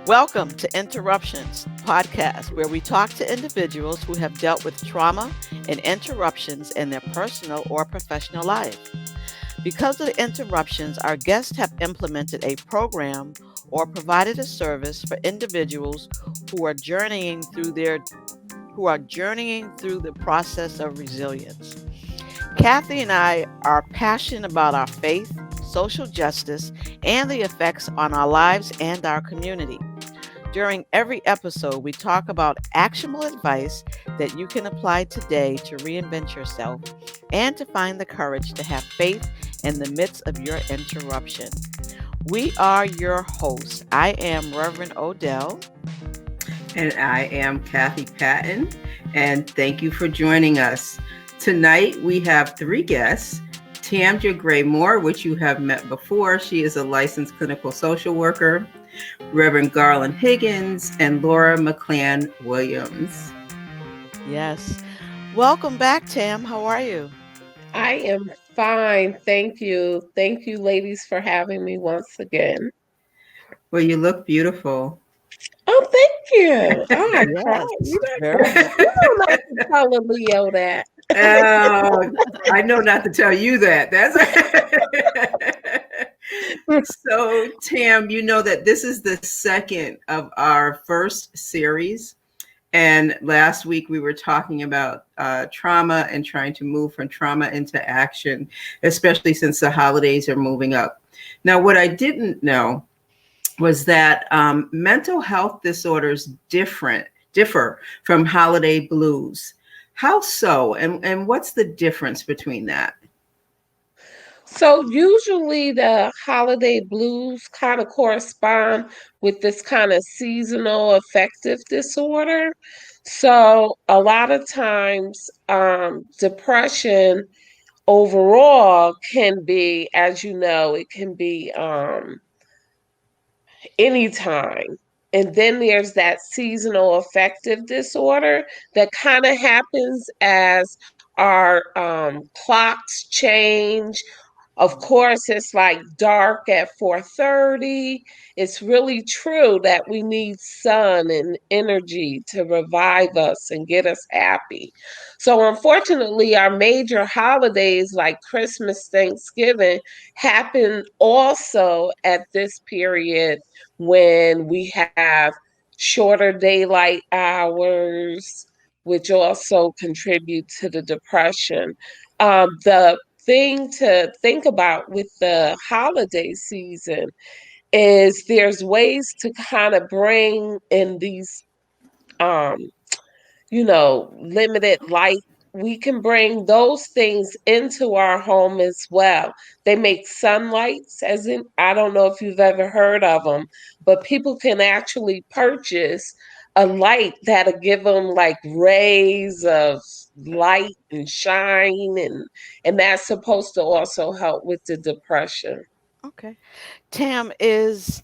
Welcome to Interruptions podcast, where we talk to individuals who have dealt with trauma and interruptions in their personal or professional life. Because of the interruptions, our guests have implemented a program or provided a service for individuals who are journeying through the process of resilience. Cathy and I are passionate about our faith, social justice, and the effects on our lives and our community. During every episode, we talk about actionable advice that you can apply today to reinvent yourself and to find the courage to have faith in the midst of your interruption. We are your hosts. I am Reverend Odell. And I am Cathy Patton. And thank you for joining us. Tonight, we have three guests. Tamja Gray-Moore, which you have met before. She is a licensed clinical social worker. Reverend Garland Higgins and Laura McClan Williams. Yes. Welcome back, Tam. How are you? I am fine. Thank you. Thank you, ladies, for having me once again. Well, you look beautiful. Oh, thank you. Oh, I Yes, cried. very much. You don't like to tell a Leo that. I know not to tell you that. So, Tam, you know that this is the second of our first series. And last week we were talking about trauma and trying to move from trauma into action, especially since the holidays are moving up. Now, what I didn't know was that mental health disorders differ from holiday blues. How so? And what's the difference between that? So usually the holiday blues kind of correspond with this kind of seasonal affective disorder. So a lot of times depression overall can be, as you know, it can be anytime. And then there's that seasonal affective disorder that kind of happens as our clocks change. Of course, it's like dark at 4:30. It's really true that we need sun and energy to revive us and get us happy. So unfortunately, our major holidays like Christmas, Thanksgiving happen also at this period when we have shorter daylight hours, which also contribute to the depression. The thing to think about with the holiday season is there's ways to kind of bring in these um limited light. We can bring those things into our home as well. They make sunlights, as in, I don't know if you've ever heard of them, but people can actually purchase a light that'll give them like rays of light and shine, and that's supposed to also help with the depression. Okay. Tam, is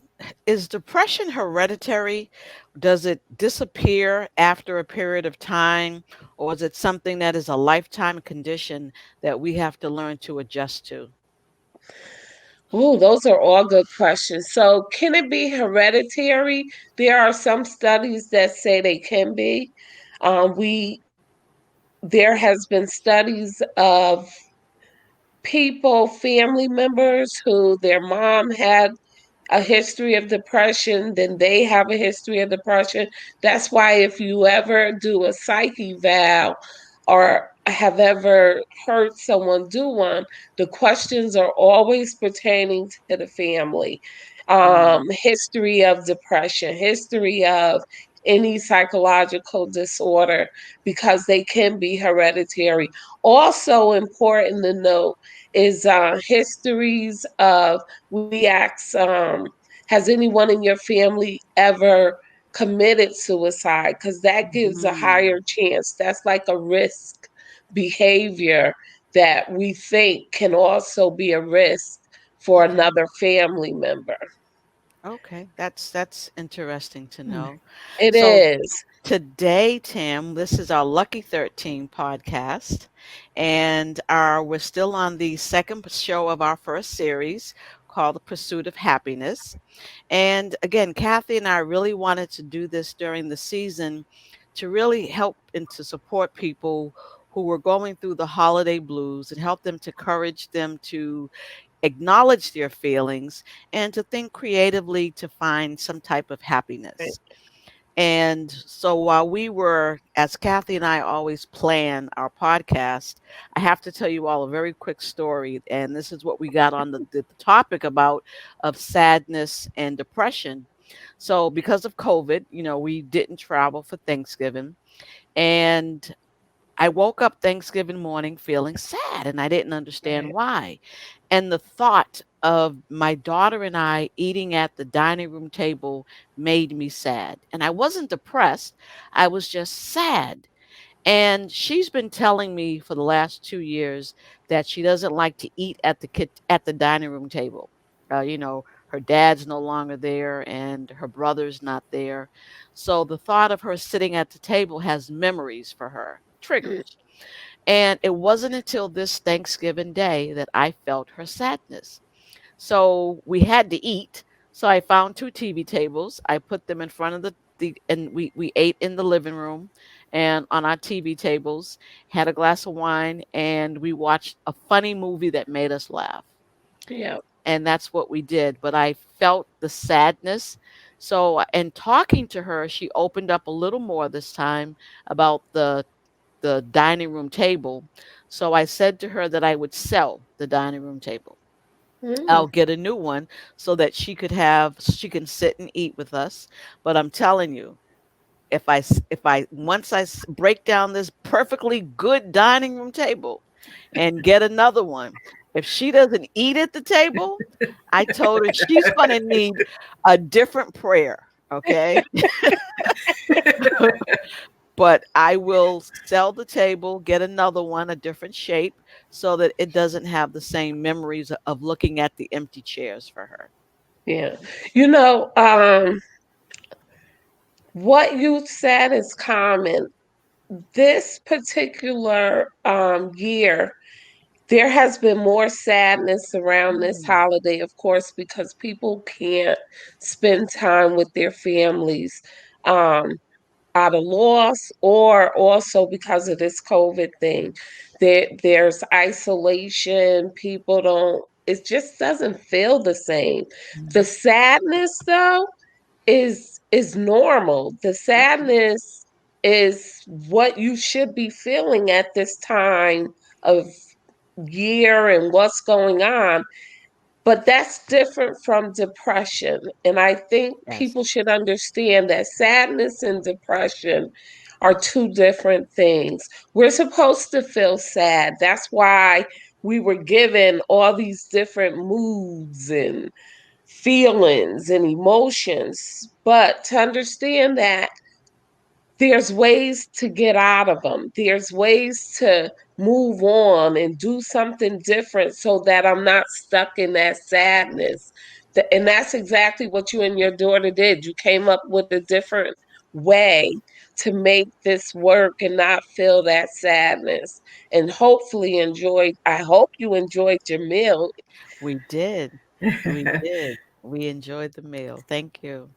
depression hereditary? Does it disappear after a period of time, or is it something that is a lifetime condition that we have to learn to adjust to? Oh, those are all good questions. So, can it be hereditary? There are some studies that say they can be. We There has been studies of people, family members who their mom had a history of depression, then they have a history of depression. That's why if you ever do a psych eval or have ever heard someone do one, the questions are always pertaining to the family. History of depression, history of any psychological disorder, because they can be hereditary. Also important to note is histories of, we ask, has anyone in your family ever committed suicide? Because that gives a higher chance. That's like a risk behavior that we think can also be a risk for another family member. Okay, that's interesting to know. It So is. today, Tim, this is our Lucky 13 podcast, and we're still on the second show of our first series called The Pursuit of Happiness. And again, Kathy and I really wanted to do this during the season to really help and to support people who were going through the holiday blues and help them to encourage them to acknowledge their feelings and to think creatively to find some type of Right. happiness. And so while we were, as Kathy and I always plan our podcast, I have to tell you all a very quick story. And this is what we got on the topic about of sadness and depression. So because of COVID, we didn't travel for Thanksgiving. And I woke up Thanksgiving morning feeling sad and I didn't understand Right. why. And the thought of my daughter and I eating at the dining room table made me sad. And I wasn't depressed, I was just sad. And she's been telling me for the last 2 years that she doesn't like to eat at at the dining room table. Her dad's no longer there and her brother's not there. So the thought of her sitting at the table has memories for her, Mm. triggers. And it wasn't until this Thanksgiving day that I felt her sadness. So we had to eat. So I found two TV tables. I put them in front of and we ate in the living room and on our TV tables, had a glass of wine, and we watched a funny movie that made us laugh. Yeah. And that's what we did. But I felt the sadness. So, in talking to her, she opened up a little more this time about the dining room table. So I said to her that I would sell the dining room table. Mm. I'll get a new one so that she can sit and eat with us. But I'm telling you, if I once break down this perfectly good dining room table and get another one, if she doesn't eat at the table, I told her she's going to need a different prayer. Okay. But I will sell the table, get another one, a different shape, so that it doesn't have the same memories of looking at the empty chairs for her. Yeah. You know, what you said is common. This particular year, there has been more sadness around this Mm, holiday, of course, because people can't spend time with their families um, out of loss or also because of this COVID thing. There's isolation. People don't, it just doesn't feel the same. The mhm, sadness, though, is normal. The okay. sadness is what you should be feeling at this time of year and what's going on. But that's different from depression. And I think Yes. people should understand that sadness and depression are two different things. We're supposed to feel sad. That's why we were given all these different moods and feelings and emotions. But to understand that there's ways to get out of them. There's ways to move on and do something different so that I'm not stuck in that sadness. And that's exactly what you and your daughter did. You came up with a different way to make this work and not feel that sadness. And hopefully I hope you enjoyed your meal. We did. We did. We enjoyed the meal. Thank you.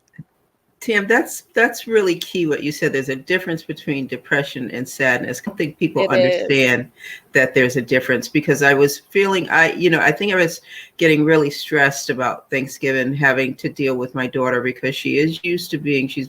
Tam, that's really key what you said. There's a difference between depression and sadness. I don't think people It is. understand that there's a difference because I was feeling I think I was getting really stressed about Thanksgiving, having to deal with my daughter because she's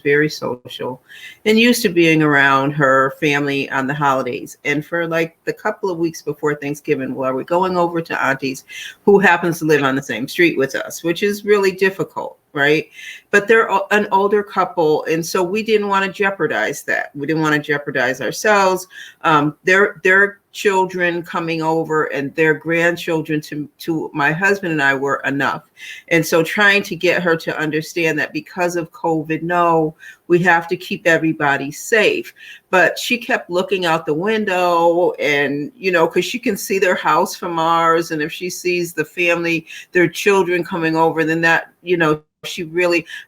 very social and used to being around her family on the holidays. And for like the couple of weeks before Thanksgiving, while we're going over to Auntie's, who happens to live on the same street with us, which is really difficult, right? But they're an older couple, and so we didn't want to jeopardize that. We didn't want to jeopardize ourselves. Their children coming over and their grandchildren to my husband and I were enough. And so trying to get her to understand that because of COVID, no, we have to keep everybody safe. But she kept looking out the window and, because she can see their house from ours. And if she sees the family, their children coming over, then that,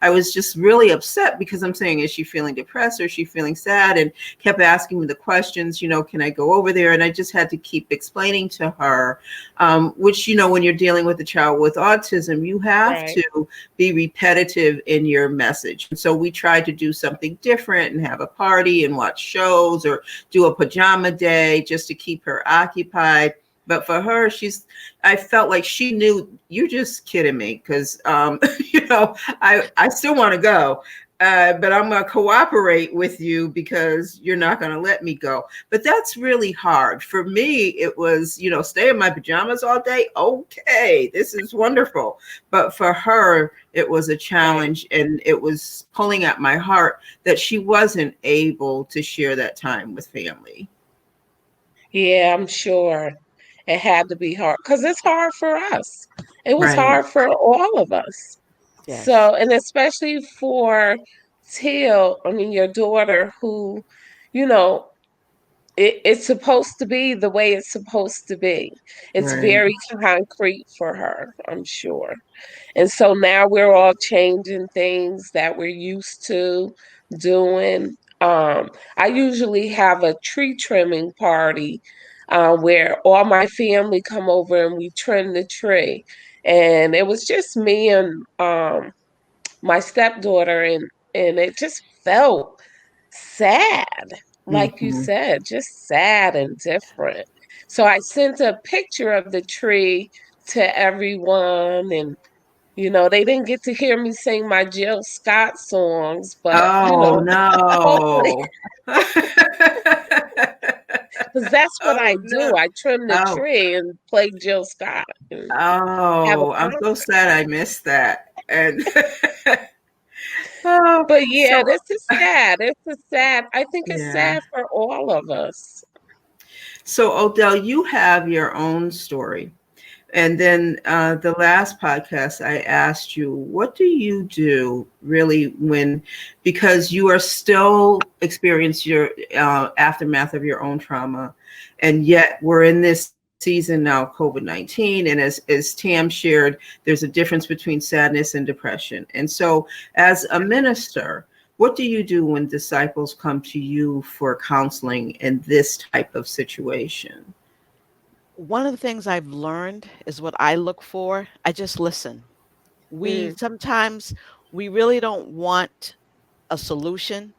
I was just really upset because I'm saying, is she feeling depressed or is she feeling sad? And kept asking me the questions, can I go over there? And I just had to keep explaining to her, which, when you're dealing with a child with autism, you have Right. to be repetitive in your message. And so we tried to do something different and have a party and watch shows or do a pajama day just to keep her occupied. But for her, I felt like she knew, you're just kidding me, because, I still want to go, but I'm going to cooperate with you because you're not going to let me go. But that's really hard. For me, it was, stay in my pajamas all day. Okay, this is wonderful. But for her, it was a challenge, and it was pulling at my heart that she wasn't able to share that time with family. Yeah, I'm sure it had to be hard because it's hard for us. It was Right. hard for all of us. Yes. So, and especially for your daughter, who, you know, it's supposed to be the way it's supposed to be. It's Right. very concrete for her, I'm sure. And so now we're all changing things that we're used to doing. I usually have a tree trimming party where all my family come over and we trim the tree. And it was just me and my stepdaughter, and it just felt sad, like you Mm-hmm. said, just sad and different. So I sent a picture of the tree to everyone, and they didn't get to hear me sing my Jill Scott songs, but Oh hopefully, no. because that's what I Oh do. no. I trim the Oh. tree and play Jill Scott and have a Oh, I'm so concert. sad I missed that. And oh, But so yeah, this is sad. It's a sad. I think it's yeah. sad for all of us. So Odell, you have your own story. And then the last podcast, I asked you, what do you do really because you are still experiencing your aftermath of your own trauma. And yet we're in this season now, COVID-19. And as Tam shared, there's a difference between sadness and depression. And so as a minister, what do you do when disciples come to you for counseling in this type of situation? One of the things I've learned is what I look for. I just listen. We Mm, sometimes we really don't want a solution.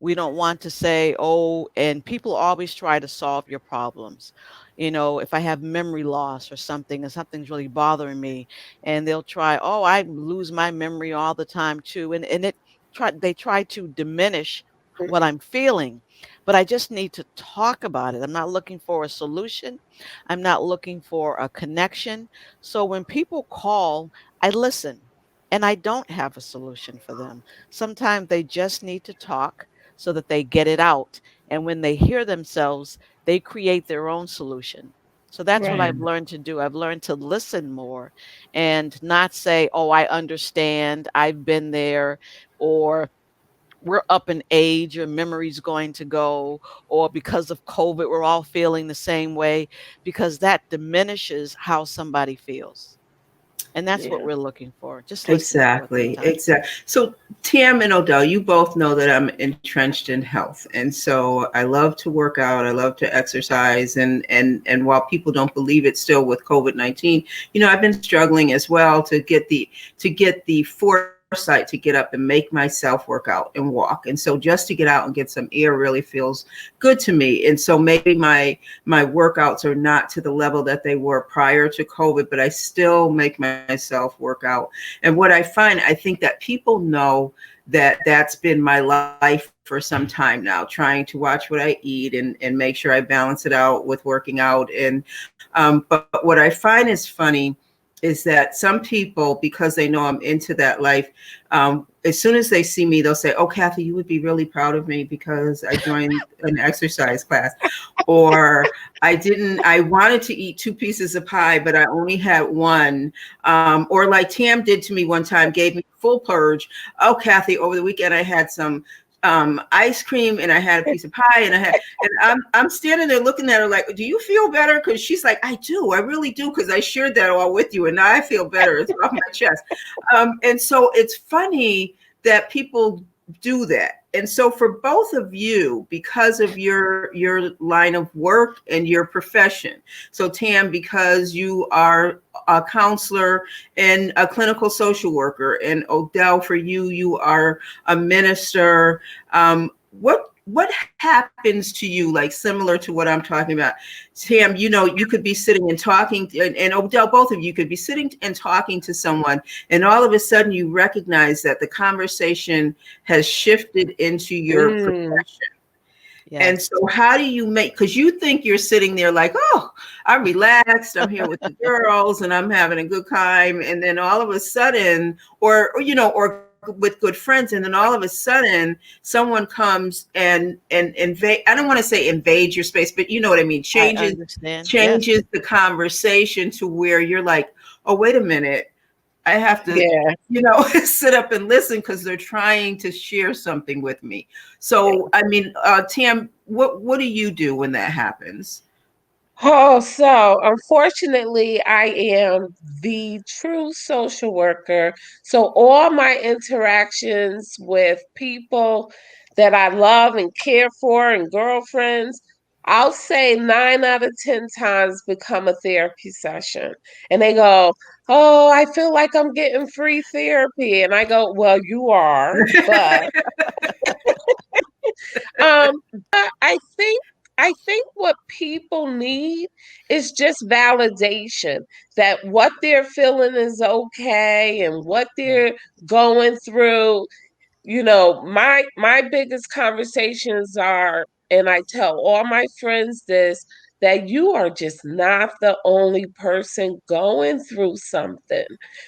We don't want to say, oh, and people always try to solve your problems. If I have memory loss or something and something's really bothering me, and they'll try, oh, I lose my memory all the time too. And they try to diminish mm, what I'm feeling, but I just need to talk about it. I'm not looking for a solution. I'm not looking for a connection. So when people call, I listen, and I don't have a solution for them. Sometimes they just need to talk so that they get it out. And when they hear themselves, they create their own solution. So that's what right. I've learned to do. I've learned to listen more and not say, oh, I understand, I've been there, or we're up in age, your memory's going to go, or because of COVID, we're all feeling the same way, because that diminishes how somebody feels. And that's what Yeah. we're looking for. Just listen for Exactly, sometimes. exactly. So Tam and Odell, you both know that I'm entrenched in health, and so I love to work out. I love to exercise, and while people don't believe it, still with COVID-19, I've been struggling as well to get the foresight to get up and make myself work out and walk. And so just to get out and get some air really feels good to me. And so maybe my workouts are not to the level that they were prior to COVID, but I still make myself work out. And what I think that people know that that's been my life for some time now, trying to watch what I eat and make sure I balance it out with working out. And but what I find is funny is that some people, because they know I'm into that life, as soon as they see me, they'll say, oh, Cathy, you would be really proud of me because I joined an exercise class. Or I wanted to eat 2 pieces of pie, but I only had one. Or like Tam did to me one time, gave me full purge. Oh, Cathy, over the weekend, I had some ice cream, and I had a piece of pie, and I'm standing there looking at her like, do you feel better? Because she's like, I do, I really do, because I shared that all with you, and now I feel better. It's off my chest. And so it's funny that people do that. And so for both of you, because of your line of work and your profession, so Tam, because you are a counselor and a clinical social worker, and Odell, for you, you are a minister. What happens to you, like similar to what I'm talking about? Tam, you know, you could be sitting and talking, and Odell, both of you could be sitting and talking to someone, and all of a sudden you recognize that the conversation has shifted into your profession. Yes. And so how do you make, because you think you're sitting there like, oh, I'm relaxed, I'm here with the girls and I'm having a good time. And then all of a sudden, or you know, or with good friends, and then all of a sudden someone comes and invade, I don't want to say invade your space, but you know what I mean, changes Yes. the conversation to where you're like, oh, wait a minute, I have to, you know, sit up and listen because they're trying to share something with me. So, I mean, Tam, what do you do when that happens? Oh, so unfortunately, I am the true social worker. So all my interactions with people that I love and care for and girlfriends, I'll say 9 out of 10 times become a therapy session. And they go, oh, I feel like I'm getting free therapy. And I go, well, you are, but but I think what people need is just validation that what they're feeling is okay and what they're going through. You know, my biggest conversations are, and I tell all my friends this, that you are just not the only person going through something,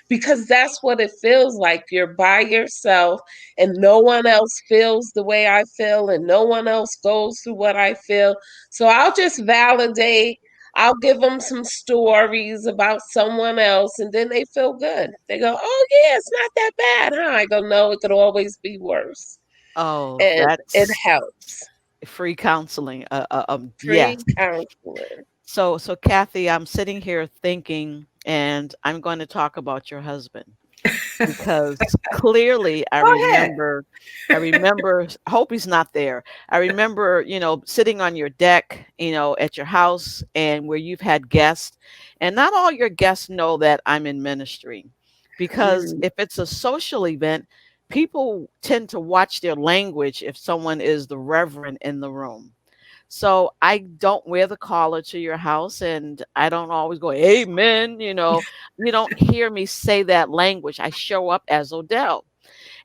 because that's what it feels like. You're by yourself and no one else feels the way I feel and no one else goes through what I feel. So I'll just validate. I'll give them some stories about someone else, and then they feel good. They go, oh, yeah, it's not that bad, huh? I go, no, it could always be worse. Oh, And it that's helps. free counseling. Yes. Free counseling. So Cathy, I'm sitting here thinking, and I'm going to talk about your husband because clearly Go ahead. I remember, I hope he's not there. I remember, you know, sitting on your deck, you know, at your house and where you've had guests, and not all your guests know that I'm in ministry, because Mm. if it's a social event, people tend to watch their language if someone is the reverend in the room. So I don't wear the collar to your house, and I don't always go, amen. You don't hear me say that language. I show up as Odell.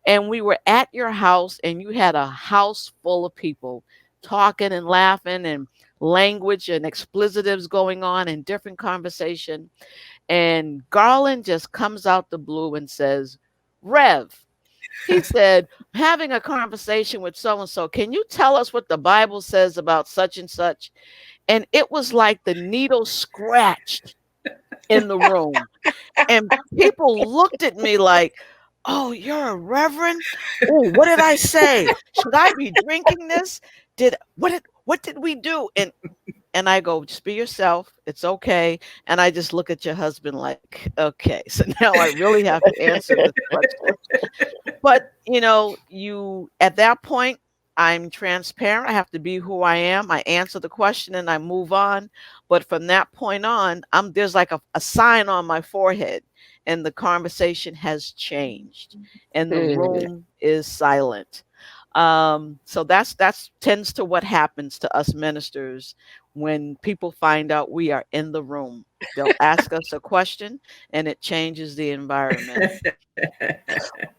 And we were at your house, and you had a house full of people talking and laughing, and language and explicitives going on in different conversation. And Garland just comes out the blue and says, Rev. He said, having a conversation with so and so, can you tell us what the Bible says about such and such? And it was like the needle scratched in the room. And people looked at me like, oh, you're a reverend? Oh, what did I say? Should I be drinking this? What did we do? And I go, just be yourself. It's okay. And I just look at your husband like, okay, so now I really have to answer this question. But, you at that point, I'm transparent. I have to be who I am. I answer the question and I move on. But from that point on, there's like a sign on my forehead, and the conversation has changed and the Mm. room is silent. So that's tends to what happens to us ministers when people find out we are in the room. They'll ask us a question and it changes the environment.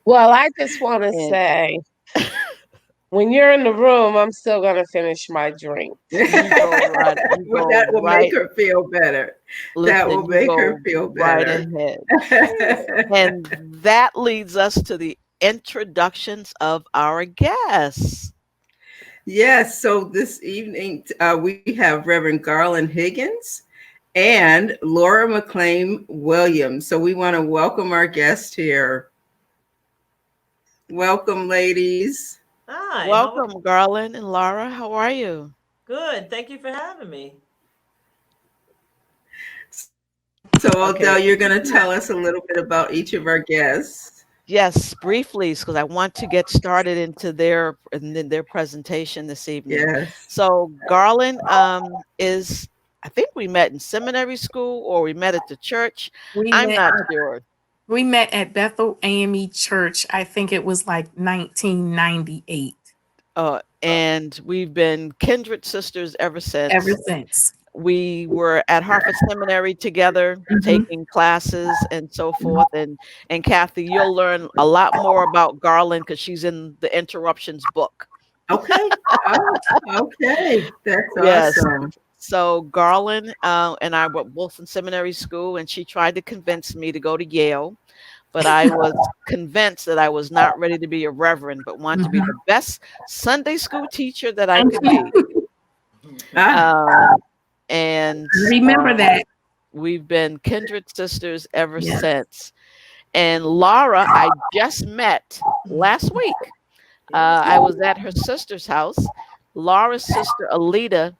Well, I just want to And say, when you're in the room, I'm still going to finish my drink. you Well, go that will make right, her feel better. That will listen, you make her go feel right better. ahead. And that leads us to the introductions of our guests. Yes, so this evening we have Reverend Garland Higgins and Laura McLean Williams. So we want to welcome our guest here. Welcome, ladies. Hi, how are Welcome, Garland and Laura. How are you? Good. Thank you for having me. So, Okay. Odell, you're going to tell us a little bit about each of our guests. Yes, briefly, because I want to get started into their presentation this evening. Yes. So Garland is, I think we met in seminary school or we met at the church. We I'm met not sure. we met at Bethel AME Church. I think it was like 1998. And we've been kindred sisters ever Ever since. since. We were at Hartford Seminary together, Mhm, taking classes and so mhm. forth. And Kathy, you'll learn a lot more about Garland because she's in the interruptions book. Okay. Oh, okay. That's Yes. awesome. So Garland and I were both in seminary school, and she tried to convince me to go to Yale, but I was convinced that I was not ready to be a reverend, but wanted to be the Mhm. best Sunday school teacher that I And could be. Ah, Um, and remember that. we've been kindred sisters ever Yeah. since. And Laura, I just met last week. Yes. I was at her sister's house. Laura's sister, Alita,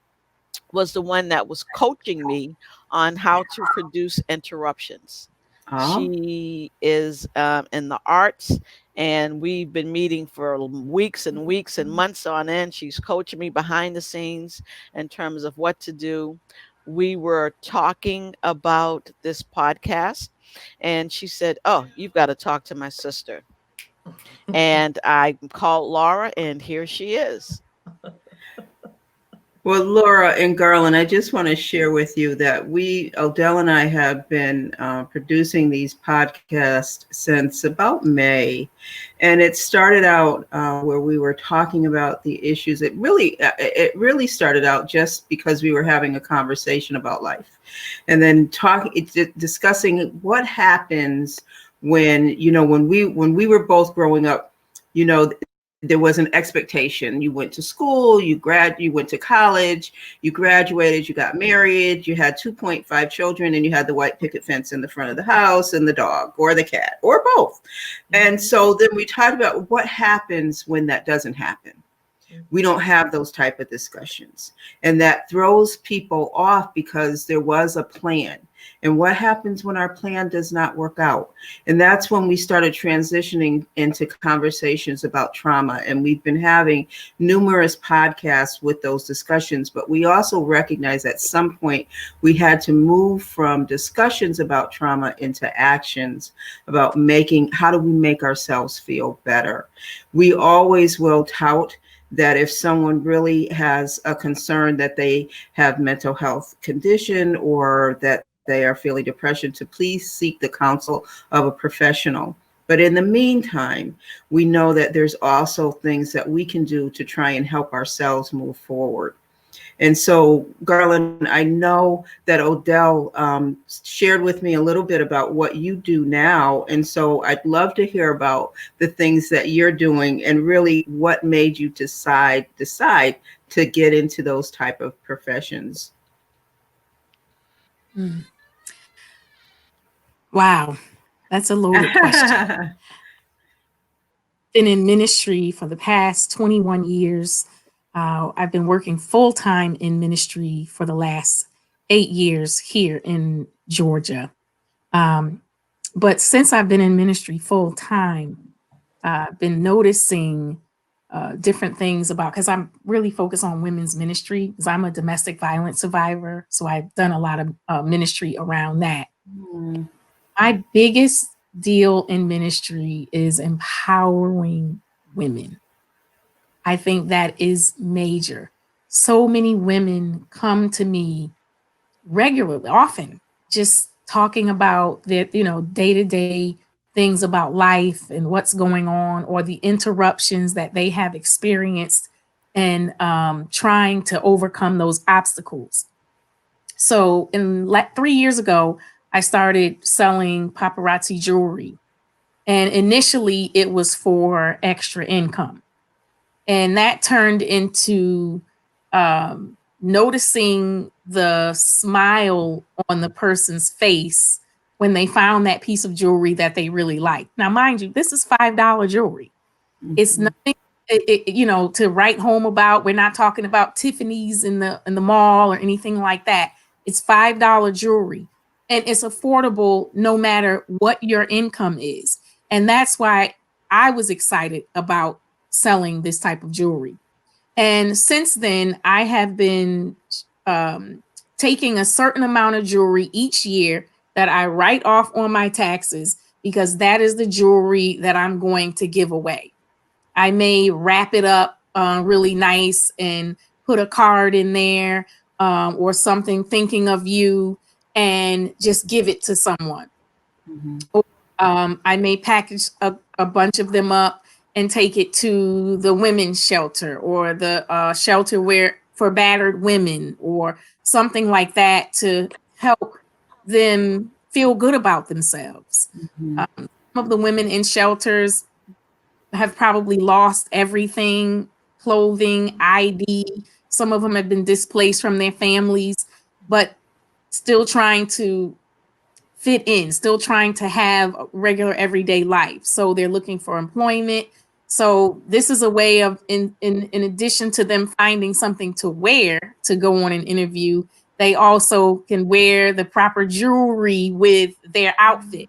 was the one that was coaching me on how to produce interruptions. oh, She is in the arts, and we've been meeting for weeks and weeks and months on end. She's coaching me behind the scenes in terms of what to do. We were talking about this podcast, and she said, "Oh, you've got to talk to my sister." And I called Laura, and here she is. well, Laura and Garland, I just want to share with you that Odell and I have been producing these podcasts since about May. And it started out where we were talking about the issues. It really started out just because we were having a conversation about life. And then discussing what happens when we were both growing up, you know, there was an expectation. You went to school, you went to college, you graduated, you got married, you had 2.5 children, and you had the white picket fence in the front of the house and the dog or the cat or both. And so then we talked about what happens when that doesn't happen. We don't have those type of discussions, and that throws people off because there was a plan. And what happens when our plan does not work out? And that's when we started transitioning into conversations about trauma. And we've been having numerous podcasts with those discussions, but we also recognize at some point we had to move from discussions about trauma into actions about how do we make ourselves feel better. We always will tout that if someone really has a concern that they have mental health condition or that they are feeling depression, to please seek the counsel of a professional. But in the meantime, we know that there's also things that we can do to try and help ourselves move forward. And so, Garland, I know that Odell shared with me a little bit about what you do now. And so I'd love to hear about the things that you're doing and really what made you decide to get into those type of professions. Mm. Wow. That's a loaded question. Been in ministry for the past 21 years. I've been working full time in ministry for the last 8 years here in Georgia. Um, but since I've been in ministry full time, I've been noticing different things about, because I'm really focused on women's ministry because I'm a domestic violence survivor. So I've done a lot of ministry around that. Mm, My biggest deal in ministry is empowering women. I think that is major. So many women come to me regularly, often, just talking about their, day to day things about life and what's going on, or the interruptions that they have experienced, and trying to overcome those obstacles. So, 3 years ago, I started selling paparazzi jewelry. And initially, it was for extra income. And that turned into noticing the smile on the person's face when they found that piece of jewelry that they really liked. Now, mind you, this is $5 jewelry. It's mhm. nothing to write home about. We're not talking about Tiffany's in the mall or anything like that. It's $5 jewelry, and it's affordable no matter what your income is. And that's why I was excited about selling this type of jewelry. And since then, I have been taking a certain amount of jewelry each year that I write off on my taxes, because that is the jewelry that I'm going to give away. I may wrap it up really nice and put a card in there, or something thinking of you, and just give it to someone. Mhm. Or, I may package a bunch of them up and take it to the women's shelter, or the shelter where for battered women, or something like that, to help them feel good about themselves. Mhm. Some of the women in shelters have probably lost everything: clothing, ID. Some of them have been displaced from their families, but still trying to fit in, still trying to have a regular everyday life. So they're looking for employment. So this is a way of, in addition to them finding something to wear to go on an interview, they also can wear the proper jewelry with their outfit.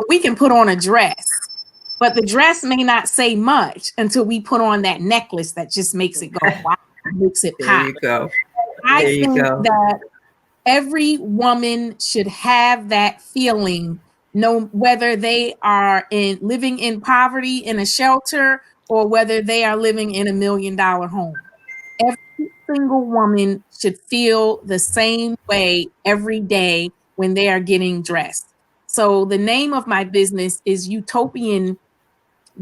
We can put on a dress, but the dress may not say much until we put on that necklace that just makes it go wow, makes it There pop. you go. I There you think go. that every woman should have that feeling, no, whether they are living in poverty in a shelter, or whether they are living in $1 million home. Every single woman should feel the same way every day when they are getting dressed. So the name of my business is Utopian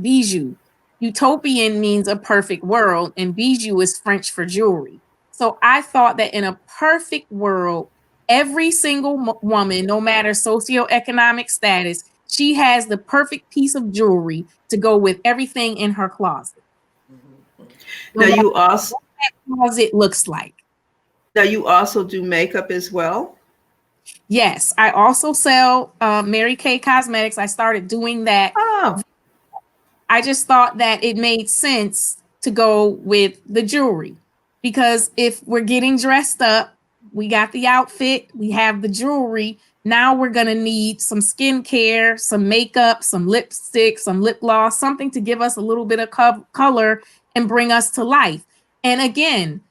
Bijou. Utopian means a perfect world, and bijou is French for jewelry. So I thought that in a perfect world, every single woman, no matter socioeconomic status, she has the perfect piece of jewelry to go with everything in her closet, no Now matter you also what that closet looks like. do makeup as well. Yes, I also sell Mary Kay Cosmetics. I started doing that. Oh. I just thought that it made sense to go with the jewelry, because if we're getting dressed up, we got the outfit, we have the jewelry. Now we're going to need some skincare, some makeup, some lipstick, some lip gloss, something to give us a little bit of color and bring us to life. And again,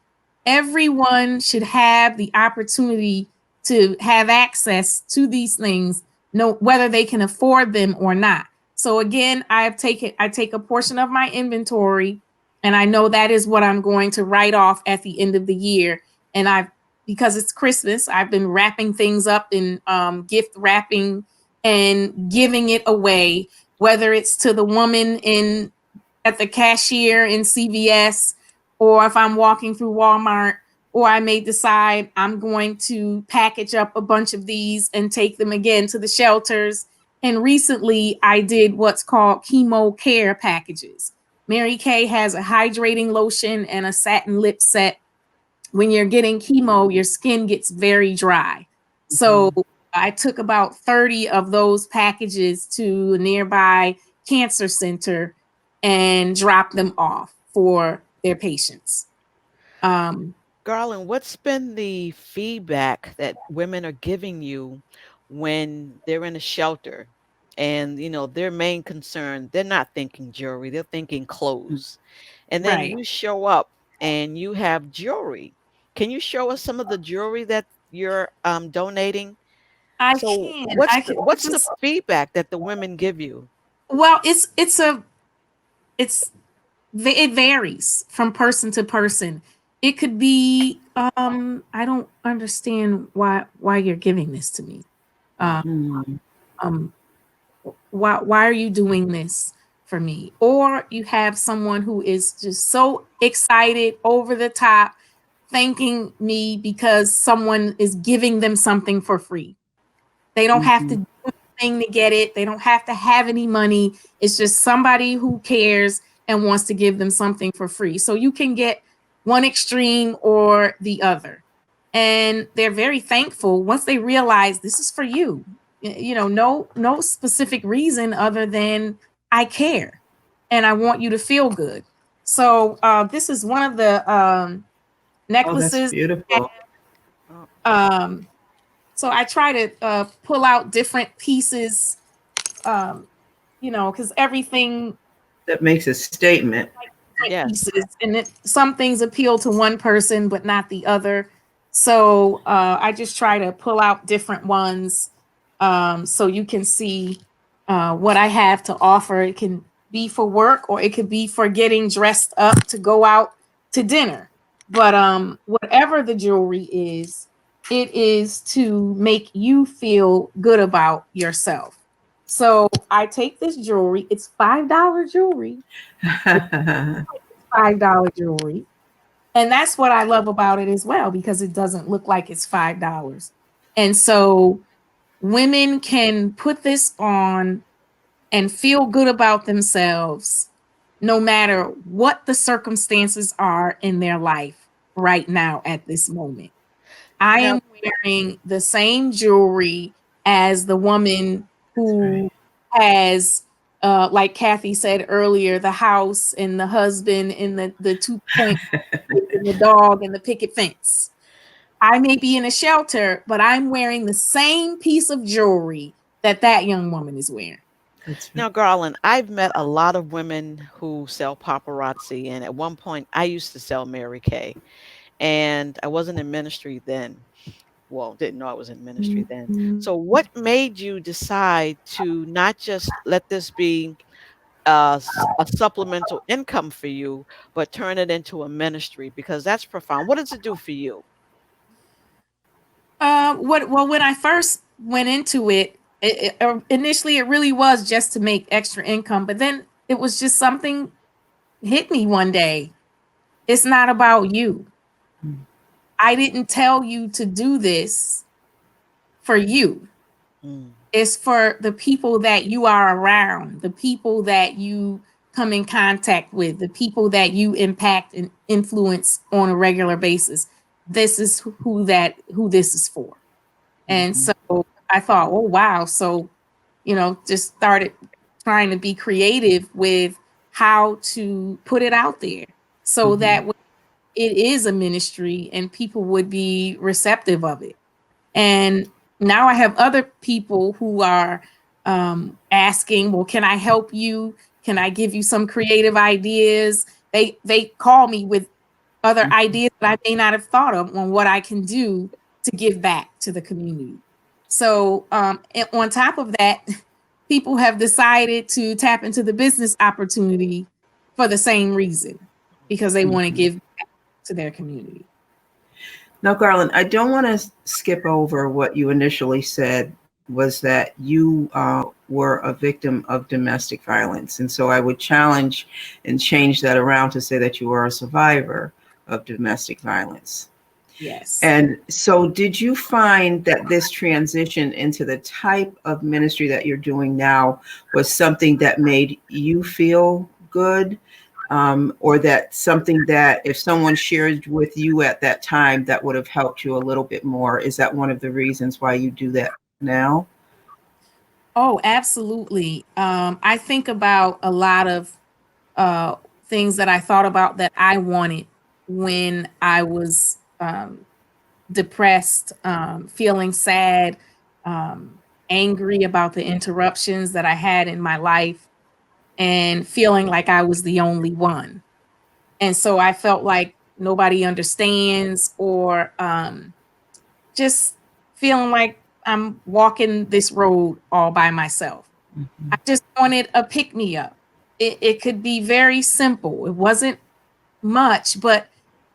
everyone should have the opportunity to have access to these things, no, whether they can afford them or not. So again, I take a portion of my inventory, and I know that is what I'm going to write off at the end of the year. And because it's Christmas, I've been wrapping things up in gift wrapping and giving it away, whether it's to the woman at the cashier in CVS, or if I'm walking through Walmart, or I may decide I'm going to package up a bunch of these and take them again to the shelters. And recently I did what's called chemo care packages. Mary Kay has a hydrating lotion and a satin lip set. When you're getting chemo, your skin gets very dry. So I took about 30 of those packages to a nearby cancer center and dropped them off for their patients. Garland, what's been the feedback that women are giving you when they're in a shelter? And their main concern, they're not thinking jewelry, they're thinking clothes. And then Right. you show up and you have jewelry. Can you show us some of the jewelry that you're donating? I So can. what's I the, can. what's the feedback that the women give you? Well, it's it varies from person to person. It could be I don't understand why you're giving this to me. Um, Mhm. um why are you doing this for me? Or you have someone who is just so excited, over the top, thanking me because someone is giving them something for free. They don't have to Mhm. do anything to get it. They don't have to have any money. It's just somebody who cares and wants to give them something for free. So you can get one extreme or the other. And they're very thankful once they realize this is for you. No specific reason other than I care. and I want you to feel good. So this is one of the Oh, that's necklaces. beautiful. Um, so I try to pull out different pieces, because everything That makes a statement. Yes. pieces, and some things appeal to one person but not the other. So I just try to pull out different ones, so you can see what I have to offer. It can be for work, or it could be for getting dressed up to go out to dinner. But whatever the jewelry is, it is to make you feel good about yourself. So I take this jewelry. It's $5 jewelry. $5 jewelry. And that's what I love about it as well, because it doesn't look like it's $5. And so women can put this on and feel good about themselves no matter what the circumstances are in their life right now at this moment. I Now, am wearing the same jewelry as the woman who has, like Cathy said earlier, the house and the husband and the 2 point and the dog and the picket fence. I may be in a shelter, but I'm wearing the same piece of jewelry that young woman is wearing. now, Garland, I've met a lot of women who sell paparazzi, and at one point, I used to sell Mary Kay, and I wasn't in ministry then. Well, didn't know I was in ministry then. So, what made you decide to not just let this be a supplemental income for you, but turn it into a ministry? Because that's profound. What does it do for you? When I first went into initially it really was just to make extra income, but then it was just something hit me one day. It's not about you. I didn't tell you to do this for you. Mm, It's for the people that you are around, the people that you come in contact with, the people that you impact and influence on a regular basis. This is who this is for. And Mhm. so I thought, oh wow. So, just started trying to be creative with how to put it out there so that it is a ministry and people would be receptive of it. And now I have other people who are asking, well, can I help you? Can I give you some creative ideas? They call me with other ideas that I may not have thought of on what I can do to give back to the community. So and on top of that, people have decided to tap into the business opportunity for the same reason, because they want to give back to their community. Now, Garland, I don't want to skip over what you initially said was that you were a victim of domestic violence. And so I would challenge and change that around to say that you are a survivor of domestic violence. Yes. And so did you find that this transition into the type of ministry that you're doing now was something that made you feel good? Or that something that if someone shared with you at that time that would have helped you a little bit more? Is that one of the reasons why you do that now? Oh, absolutely. I think about a lot of things that I thought about that I wanted when I was depressed, feeling sad, angry about the interruptions that I had in my life, and feeling like I was the only one. And so I felt like nobody understands, or just feeling like I'm walking this road all by myself. I just wanted a pick me up. It could be very simple. It wasn't much, but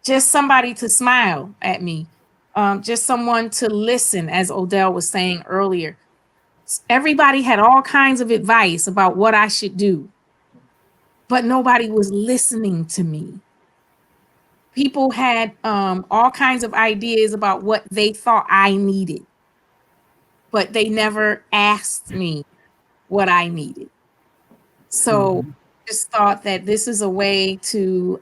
just somebody to smile at me, just someone to listen, as Odell was saying earlier. Everybody had all kinds of advice about what I should do, but nobody was listening to me. People had all kinds of ideas about what they thought I needed, but they never asked me what I needed. So just thought that this is a way to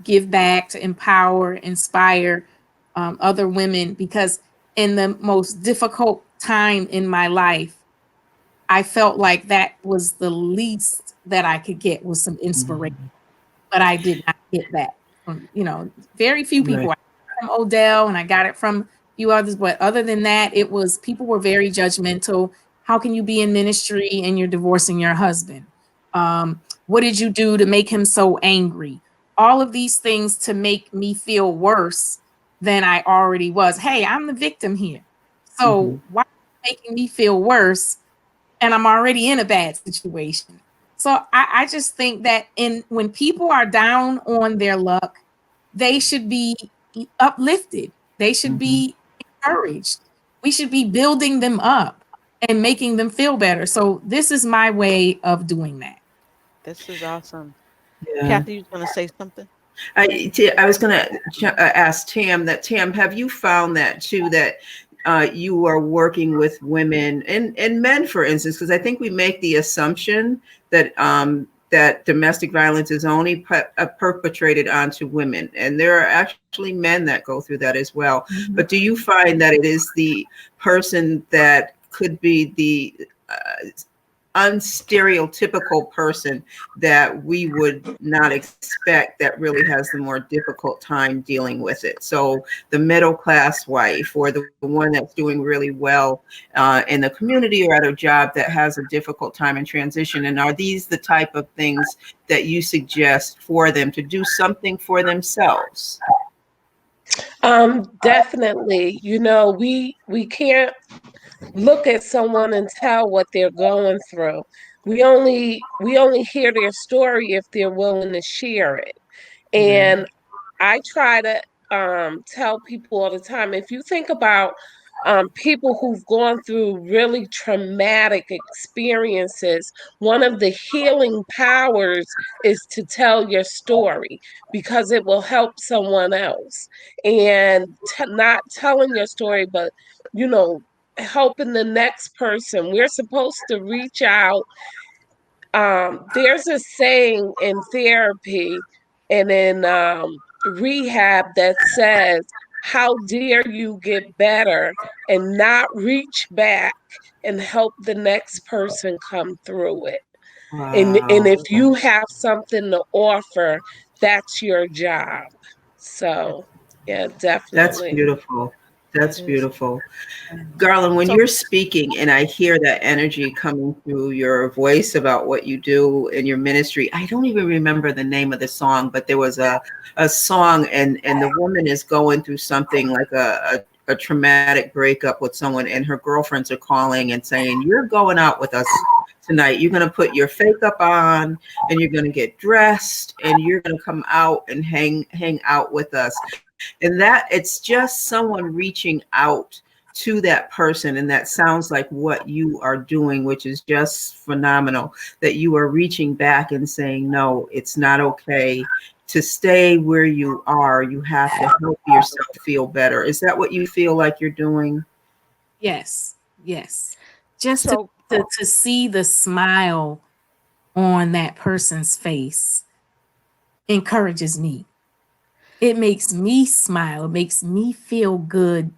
give back, to empower, inspire other women, because in the most difficult time in my life, I felt like that was the least that I could get was some inspiration, but I did not get that from, very few people. Right. I got it from Odell and I got it from a few others, but other than that, people were very judgmental. How can you be in ministry and you're divorcing your husband? What did you do to make him so angry? All of these things to make me feel worse than I already was. Hey, I'm the victim here. So why are you making me feel worse? And I'm already in a bad situation. So I just think that when people are down on their luck, they should be uplifted. They should be encouraged. We should be building them up and making them feel better. So this is my way of doing that. This is awesome. Yeah. Cathy, you was going to say something? I was going to ask Tam, have you found that too, that you are working with women and men, for instance, because I think we make the assumption that that domestic violence is only perpetrated onto women, and there are actually men that go through that as well. But do you find that it is the person that could be the unstereotypical person that we would not expect that really has the more difficult time dealing with it? So the middle class wife, or the one that's doing really well in the community or at a job that has a difficult time in transition. And are these the type of things that you suggest for them to do something for themselves? Definitely. We can't look at someone and tell what they're going through. We only hear their story if they're willing to share it. And I try to tell people all the time, if you think about people who've gone through really traumatic experiences, one of the healing powers is to tell your story, because it will help someone else. And not telling your story, but, helping the next person. We're supposed to reach out. There's a saying in therapy and in rehab that says, how dare you get better and not reach back and help the next person come through it. And if you have something to offer, that's your job. So yeah, That's definitely. beautiful. That's It is. beautiful. Garland, when So, you're speaking and I hear that energy coming through your voice about what you do in your ministry, I don't even remember the name of the song, but there was a song, and the woman is going through something like a traumatic breakup with someone, and her girlfriends are calling and saying, you're going out with us tonight. You're going to put your fake up on, and you're going to get dressed, and you're going to come out and hang out with us. And that it's just someone reaching out to that person. And that sounds like what you are doing, which is just phenomenal, that you are reaching back and saying, no, it's not okay to stay where you are. You have to help yourself feel better. Is that what you feel like you're doing? Yes. Just so to see the smile on that person's face encourages me. It makes me smile. It makes me feel good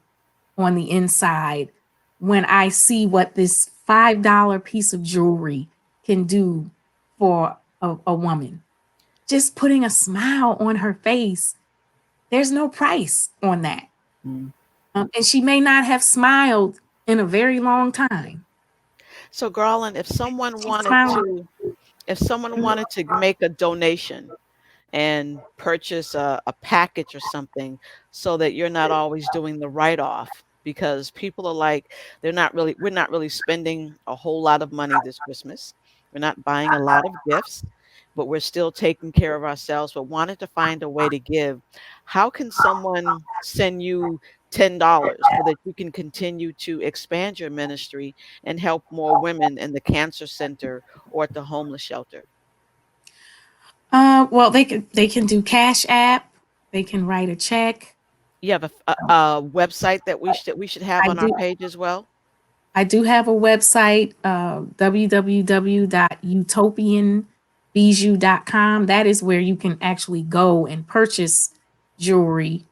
on the inside when I see what this $5 piece of jewelry can do for a woman. Just putting a smile on her face, there's no price on that. And she may not have smiled in a very long time. So, Garland, if someone She wanted smiled. to make a donation and purchase a package or something, so that you're not always doing the write-off, because people are like, we're not really spending a whole lot of money this Christmas. We're not buying a lot of gifts, but we're still taking care of ourselves, but wanted to find a way to give. How can someone send you $10 so that you can continue to expand your ministry and help more women in the cancer center or at the homeless shelter? Well, they can do Cash App. They can write a check. You have a website that we should have I on our do. page as well? I do have a website, www.utopianbijou.com. That is where you can actually go and purchase jewelry,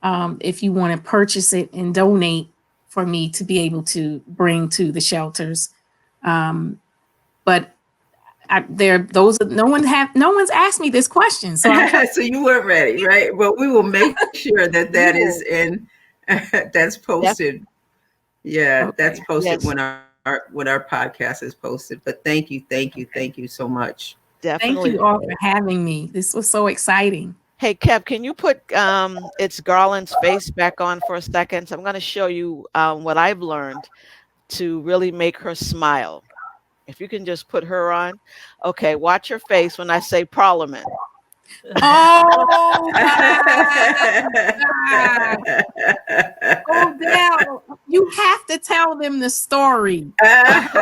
if you want to purchase it and donate for me to be able to bring to the shelters. But No one's asked me this question, so so you weren't ready, right? Well, we will make sure that is in that's posted. Yeah, Okay. that's posted Yes. when our podcast is posted. But thank you so much. Definitely. Thank you all for having me. This was so exciting. Hey, Kev, can you put it's Garland's face back on for a second? So I'm going to show you what I've learned to really make her smile. If you can just put her on. Okay, watch her face when I say Parliament. Oh my God. Odell, you have to tell them the story. You have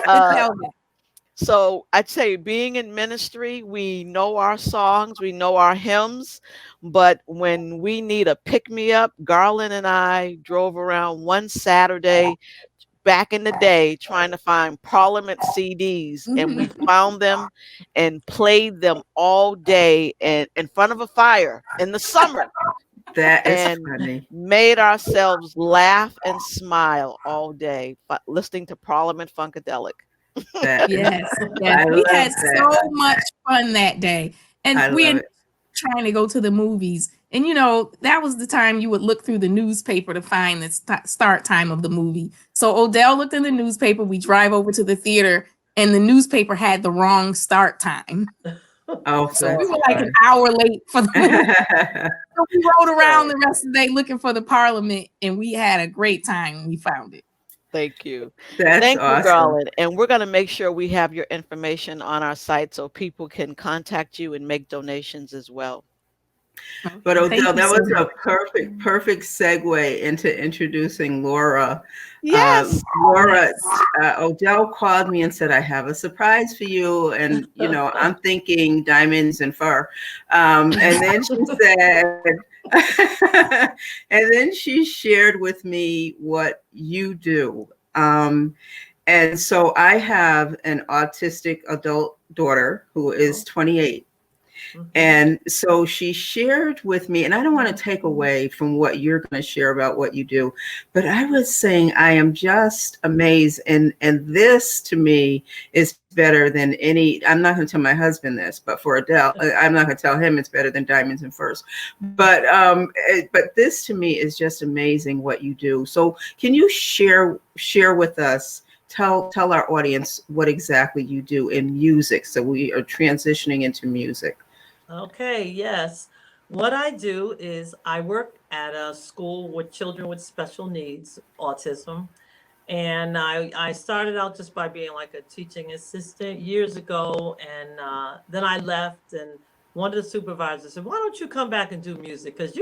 to tell them. So I'd say being in ministry, we know our songs, we know our hymns, but when we need a pick-me-up, Garland and I drove around one Saturday back in the day trying to find Parliament CDs, and we found them and played them all day and in front of a fire in the summer. That is and funny. made ourselves laugh and smile all day listening to Parliament Funkadelic. Yes. We had so much fun that day. And we were trying to go to the movies. And, that was the time you would look through the newspaper to find the start time of the movie. So Odell looked in the newspaper. We drive over to the theater, and the newspaper had the wrong start time. Oh, so we were like an hour late for the movie. So we rode around the rest of the day looking for the Parliament, and we had a great time when we found it. Thank you. Thank you, Garland. And we're going to make sure we have your information on our site so people can contact you and make donations as well. But Odell, that was a perfect segue into introducing Laura. Yes. Laura, Odell called me and said, I have a surprise for you. And, I'm thinking diamonds and fur. And then she said, and then she shared with me what you do. And so I have an autistic adult daughter who is 28. And so she shared with me, and I don't want to take away from what you're going to share about what you do, but I was saying I am just amazed. And this to me is better than any, I'm not going to tell my husband this, but for Odell, I'm not going to tell him it's better than diamonds and furs. But this to me is just amazing what you do. So can you share with us, tell our audience what exactly you do in music? So we are transitioning into music. Okay, yes. What I do is I work at a school with children with special needs, autism. And I started out just by being like a teaching assistant years ago. And then I left, and one of the supervisors said, why don't you come back and do music? Because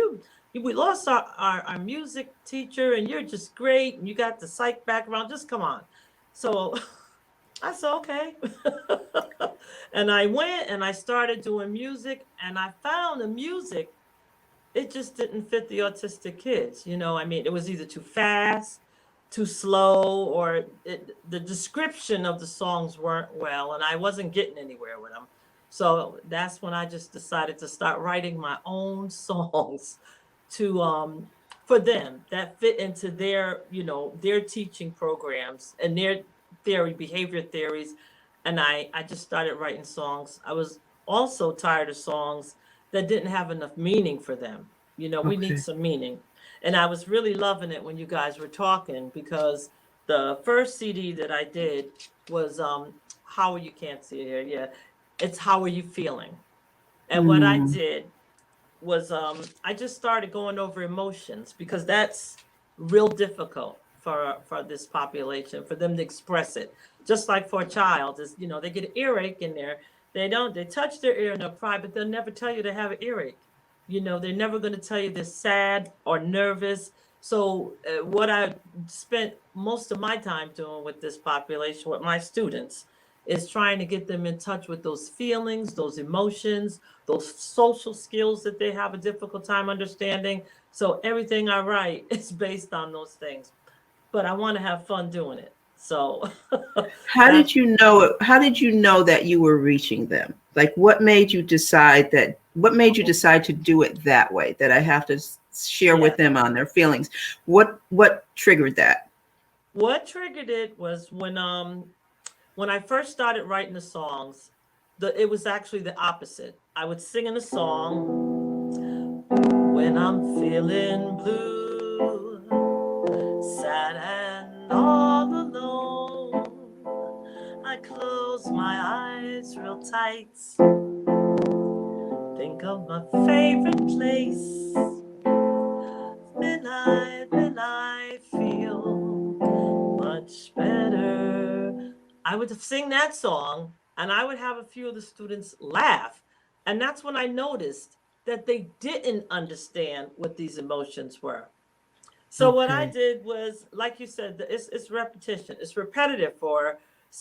we lost our music teacher, and you're just great. And you got the psych background. Just come on. So I said, okay. And I went and I started doing music, and I found the music, it just didn't fit the autistic kids. It was either too fast, too slow, or the description of the songs weren't well, and I wasn't getting anywhere with them. So that's when I just decided to start writing my own songs for them that fit into their teaching programs and their behavior theories. And I just started writing songs. I was also tired of songs that didn't have enough meaning for them. We need some meaning. And I was really loving it when you guys were talking, because the first CD that I did was you can't see it here. Yeah. It's How Are You Feeling? And what I did was I just started going over emotions, because that's real difficult for this population, for them to express it. Just like for a child, is they get an earache in there. They touch their ear and they'll cry, but they'll never tell you they have an earache. They're never going to tell you they're sad or nervous. So what I spent most of my time doing with this population, with my students, is trying to get them in touch with those feelings, those emotions, those social skills that they have a difficult time understanding. So everything I write is based on those things. But I want to have fun doing it. So how did you know that you were reaching them? Like, what made you decide to do it that way, that I have to share with them on their feelings? What triggered that? What triggered it was when When I first started writing the songs, it was actually the opposite. I would sing in a song when I'm feeling blue, sad and all alone. I close my eyes real tight, think of my favorite place. Then I feel much better. I would sing that song and I would have a few of the students laugh. And that's when I noticed that they didn't understand what these emotions were. So what I did was, like you said, it's repetition. It's repetitive for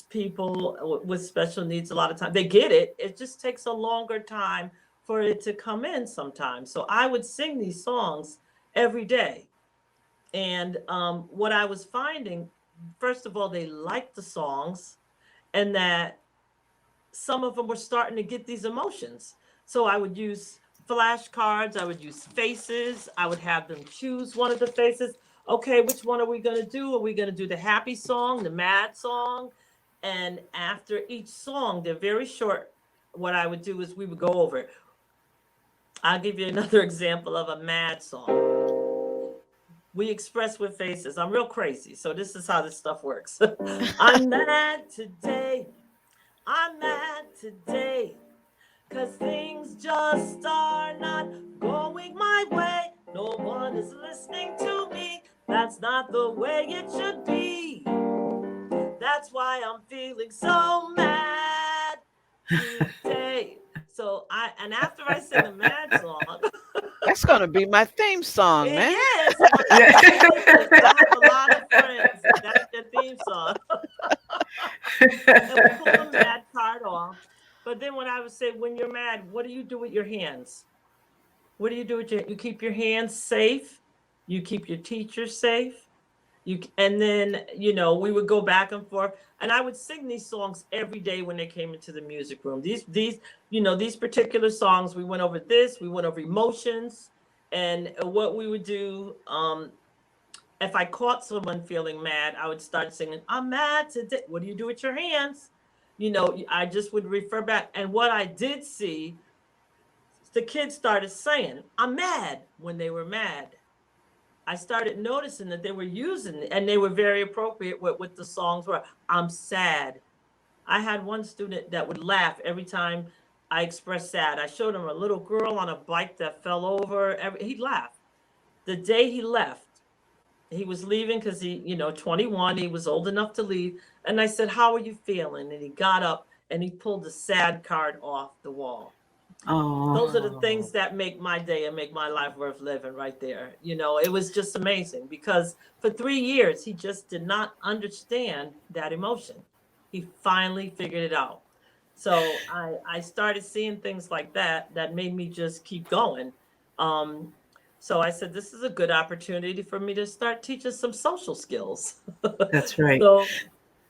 people with special needs. A lot of times they get it. It just takes a longer time for it to come in sometimes. So I would sing these songs every day. And what I was finding, first of all, they liked the songs, and that some of them were starting to get these emotions. So I would use flashcards, I would use faces, I would have them choose one of the faces. Okay, which one are we going to do? Are we going to do the happy song, the mad song? And after each song, they're very short. What I would do is we would go over it. I'll give you another example of a mad song. We express with faces. I'm real crazy, so this is how this stuff works. I'm mad today. I'm mad today, 'cause things just are not going my way. No one is listening to me. That's not the way it should be. That's why I'm feeling so mad today. So and after I sing a mad song, That's going to be my theme song, man. yes, I have a lot of friends. That's their theme song. And we pull the mad card off. But then when I would say, when you're mad, what do you do with your hands? What do you do with you keep your hands safe? You keep your teacher safe? And then, we would go back and forth, and I would sing these songs every day when they came into the music room. These particular songs, we went over we went over emotions, and what we would do, if I caught someone feeling mad, I would start singing, I'm mad today. What do you do with your hands? I just would refer back. And what I did see, the kids started saying, I'm mad, when they were mad. I started noticing that they were using it, and they were very appropriate with what the songs were. I'm sad. I had one student that would laugh every time I expressed sad. I showed him a little girl on a bike that fell over. He'd laugh. The day he left, he was leaving because 21, he was old enough to leave. And I said, how are you feeling? And he got up and he pulled the sad card off the wall. Oh, those are the things that make my day and make my life worth living right there. It was just amazing, because for 3 years, he just did not understand that emotion. He finally figured it out. So I started seeing things like that made me just keep going. So I said, this is a good opportunity for me to start teaching some social skills. that's right. So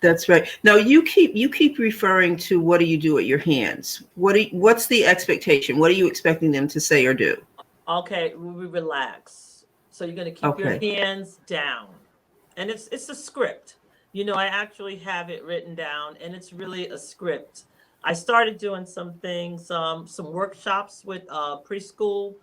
That's right. Now you keep referring to, what do you do with your hands? What's the expectation? What are you expecting them to say or do? okay, we relax. So you're going to keep your hands down, and it's a script. I actually have it written down, and it's really a script. I started doing some things, some workshops with preschool.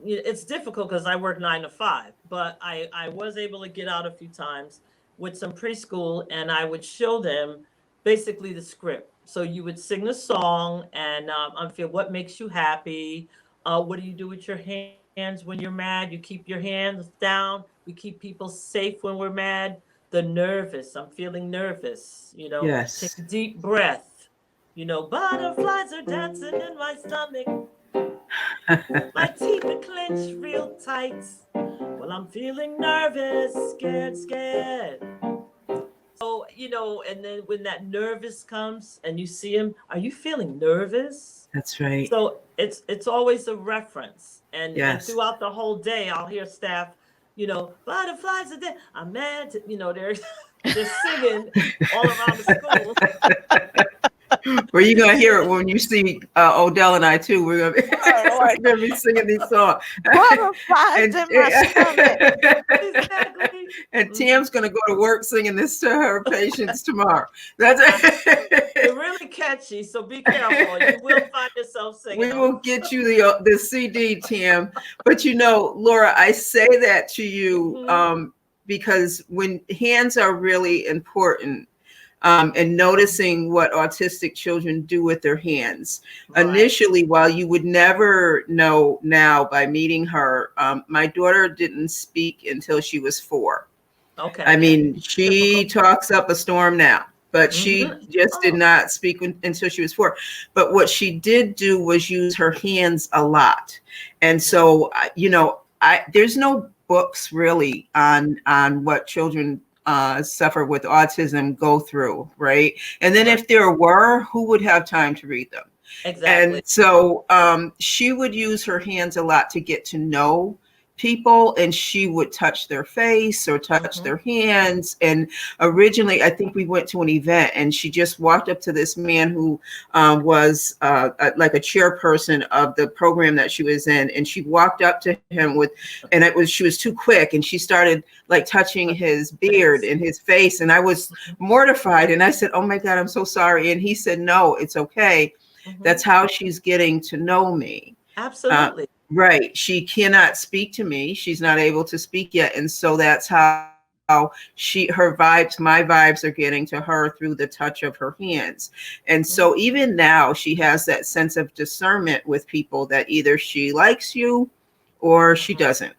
It's difficult because I work 9 to 5, but I was able to get out a few times with some preschool, and I would show them basically the script. So you would sing the song, and I feel, what makes you happy? What do you do with your hands when you're mad? You keep your hands down. We keep people safe when we're mad. The nervous, I'm feeling nervous. Yes. Take a deep breath. Butterflies are dancing in my stomach. My teeth are clenched real tight. Well, I'm feeling nervous, scared. So, and then when that nervous comes and you see him, are you feeling nervous? That's right. So it's always a reference. And, Yes. and throughout the whole day, I'll hear staff, butterflies are there. I'm mad. They're singing all around the school. Well, you're gonna hear it when you see Odell and I too. We're gonna Lord. we're gonna be singing these songs. Butterflies and, in my stomach. Exactly. and Tam's gonna go to work singing this to her patients tomorrow. That's They're really catchy, so be careful. You will find yourself singing we them. will get you the CD, Tam. But Laura, I say that to you because when hands are really important. And noticing what autistic children do with their hands. Right. Initially, while you would never know now by meeting her, my daughter didn't speak until she was 4. Okay. I mean, she talks up a storm now, but she just did not speak until she was 4. But what she did do was use her hands a lot. And so, there's no books really on what children suffer with autism go through, right? And then if there were, who would have time to read them? Exactly. And so she would use her hands a lot to get to know people, and she would touch their face or touch their hands. And originally, I think we went to an event, and she just walked up to this man who was like a chairperson of the program that she was in, and she walked up to him she was too quick, and she started like touching his beard and his face, and I was mortified, and I said, "Oh my God, I'm so sorry." And he said, "No, it's okay. That's how she's getting to know me." Absolutely. Right. She cannot speak to me. She's not able to speak yet. And so that's how my vibes are getting to her through the touch of her hands. And so even now she has that sense of discernment with people that either she likes you or she doesn't.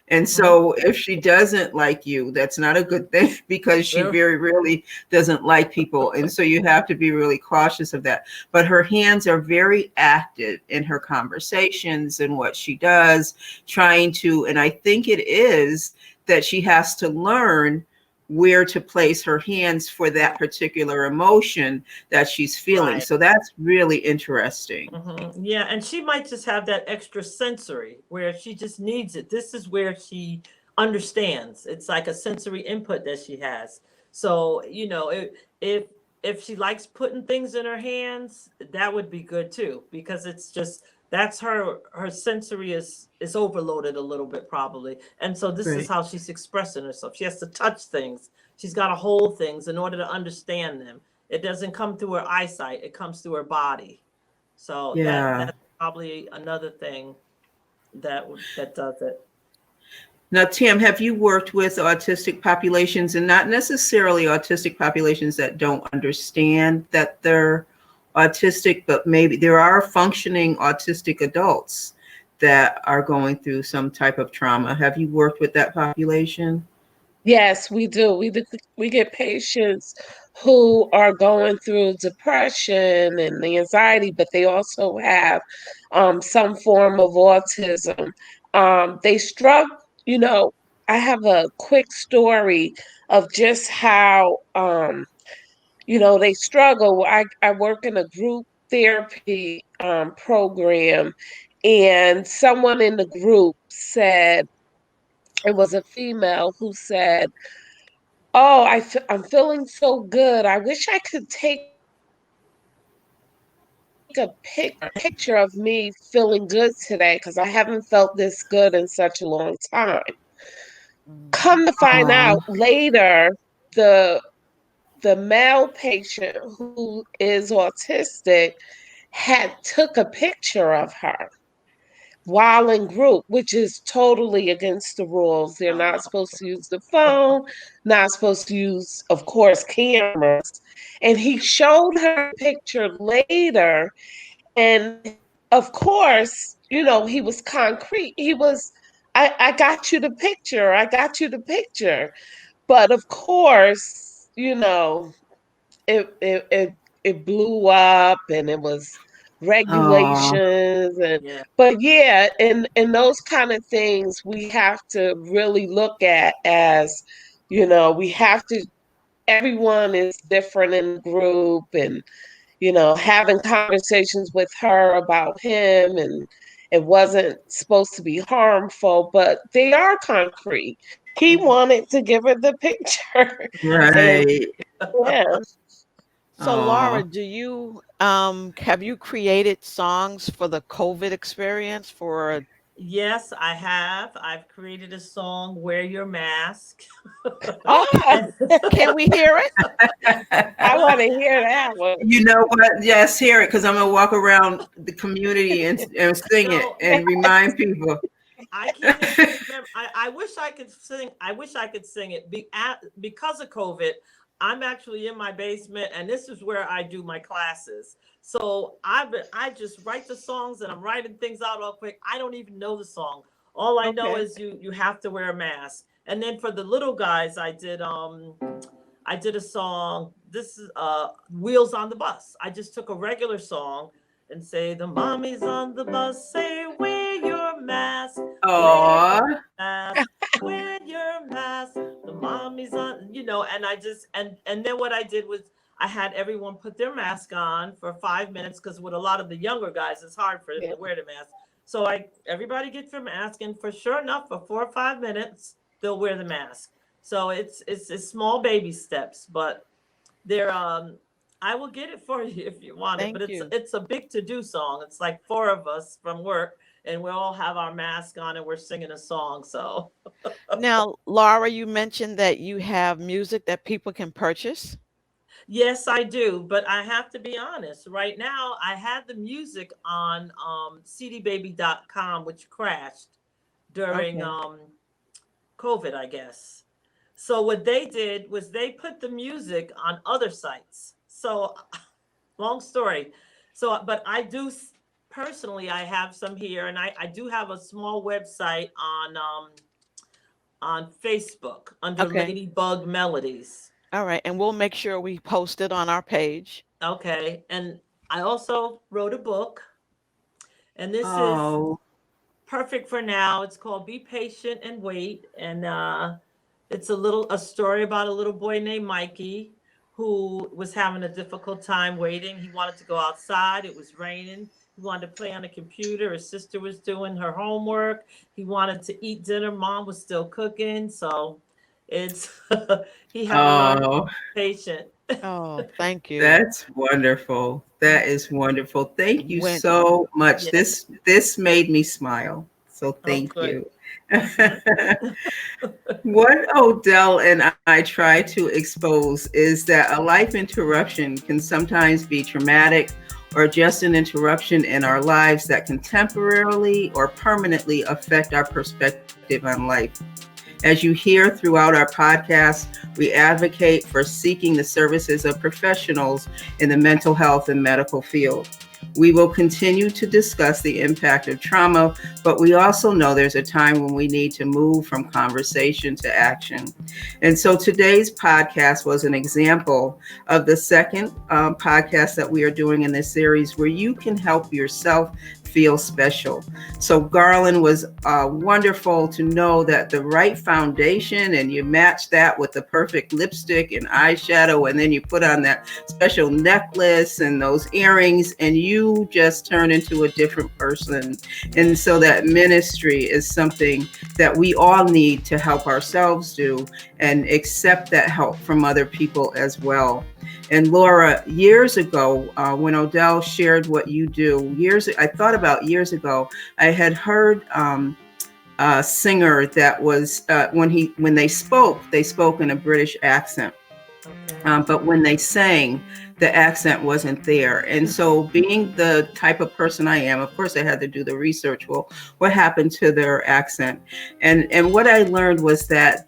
And so if she doesn't like you, that's not a good thing, because she very rarely doesn't like people. And so you have to be really cautious of that. But her hands are very active in her conversations and what she does, and I think it is that she has to learn where to place her hands for that particular emotion that she's feeling. So that's really interesting. Yeah, and she might just have that extra sensory where she just needs it. This is where she understands. It's like a sensory input that she has. So, if she likes putting things in her hands, that would be good too, because it's just that's her sensory is overloaded a little bit probably. And so this is how she's expressing herself. She has to touch things. She's got to hold things in order to understand them. It doesn't come through her eyesight, it comes through her body. So that's probably another thing that does it. Now, Tam, have you worked with autistic populations, and not necessarily autistic populations that don't understand that they're autistic, but maybe there are functioning autistic adults that are going through some type of trauma? Have you worked with that population? Yes, we do. We get patients who are going through depression and anxiety, but they also have some form of autism. They struggle, I have a quick story of just how, they struggle. I work in a group therapy program, and someone in the group said, it was a female who said, "Oh, I'm feeling so good. I wish I could take a picture of me feeling good today, because I haven't felt this good in such a long time." Come to find out later, the male patient who is autistic had took a picture of her while in group, which is totally against the rules. They're not supposed to use the phone, not supposed to use, of course, cameras. And he showed her a picture later, and of course, he was concrete. He was, I got you the picture. I got you the picture. But of course, it blew up, and it was regulations, but yeah, and those kind of things we have to really look at, as we have to, everyone is different in the group, and having conversations with her about him, and it wasn't supposed to be harmful, but they are concrete. He wanted to give her the picture. And Right. yeah. So Laura, do you have you created songs for the COVID experience for Yes, I have. I've created a song, Wear Your Mask. Oh, And can we hear it? I well, want to hear I that actually, one. You know what? Yes, hear it, because I'm gonna walk around the community and sing it no, and remind people. I can't even remember. I wish I could sing. I wish I could sing it. Because of COVID, I'm actually in my basement, and this is where I do my classes. So I just write the songs, and I'm writing things out real quick. I don't even know the song. All I know Okay. is you have to wear a mask. And then for the little guys, I did a song. This is Wheels on the Bus. I just took a regular song and say the mommies on the bus say wear your mask, wear Aw, your mask, wear your mask. The mommies on, and I just and then what I did was I had everyone put their mask on for 5 minutes because with a lot of the younger guys, it's hard for them Yeah. to wear the mask. So everybody gets their mask, and for sure enough, for 4 or 5 minutes, they'll wear the mask. So it's small baby steps, but they're I will get it for you if you want it. But Thank you. it's a big to do song. It's like four of us from work, and we all have our mask on, and we're singing a song. So Now, Laura, you mentioned that you have music that people can purchase. yes, I do. But I have to be honest. Right now, I had the music on cdbaby.com, which crashed during Okay. COVID, I guess. So what they did was they put the music on other sites. So long story. So, but I do personally, I have some here, and I do have a small website on Facebook under Okay. Ladybug Melodies. All right. And we'll make sure we post it on our page. Okay, and I also wrote a book, and this is oh, perfect for now. It's called Be Patient and Wait, and it's a story about a little boy named Mikey who was having a difficult time waiting. He wanted to go outside. It was raining. He wanted to play on the computer. His sister was doing her homework. He wanted to eat dinner. Mom was still cooking. So it's he had to learn to oh, be patient. Oh, thank you. that's wonderful. That is wonderful. Thank you When so much. Yeah. This made me smile. So Oh, thank good. you. Mhm. What Odell and I try to expose is that a life interruption can sometimes be traumatic or just an interruption in our lives that can temporarily or permanently affect our perspective on life. As you hear throughout our podcast, we advocate for seeking the services of professionals in the mental health and medical field. We will continue to discuss the impact of trauma, but we also know there's a time when we need to move from conversation to action. And so today's podcast was an example of the second podcast that we are doing in this series where you can help yourself feel special. So Garland was wonderful to know that the right foundation, and you match that with the perfect lipstick and eyeshadow, and then you put on that special necklace and those earrings, and you just turn into a different person. And so that ministry is something that we all need to help ourselves do and accept that help from other people as well. And Laura, years ago, when Odell shared what you do, I thought about years ago, I had heard a singer that was when they spoke in a British accent. Okay. But when they sang, the accent wasn't there. And so being the type of person I am, of course I had to do the research. Well, what happened to their accent? And what I learned was that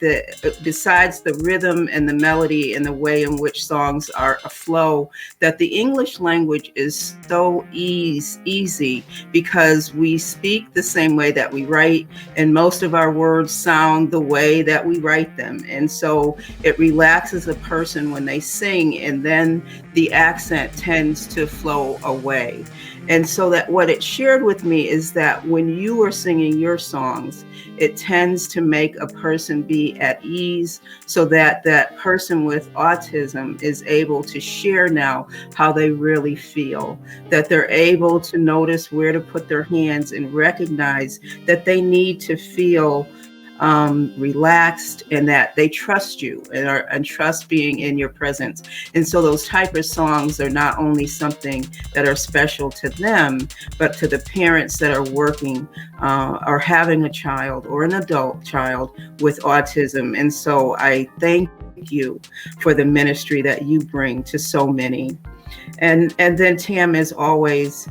besides the rhythm and the melody and the way in which songs are a flow, that the English language is so easy because we speak the same way that we write, and most of our words sound the way that we write them. And so it relaxes a person when they sing, and then the accent tends to flow away. And so that what it shared with me is that when you are singing your songs, it tends to make a person be at ease, so that that person with autism is able to share now how they really feel, that they're able to notice where to put their hands and recognize that they need to feel relaxed, and that they trust you and trust being in your presence. And so those type of songs are not only something that are special to them, but to the parents that are working or having a child or an adult child with autism. And so I thank you for the ministry that you bring to so many. And then Tam, as always,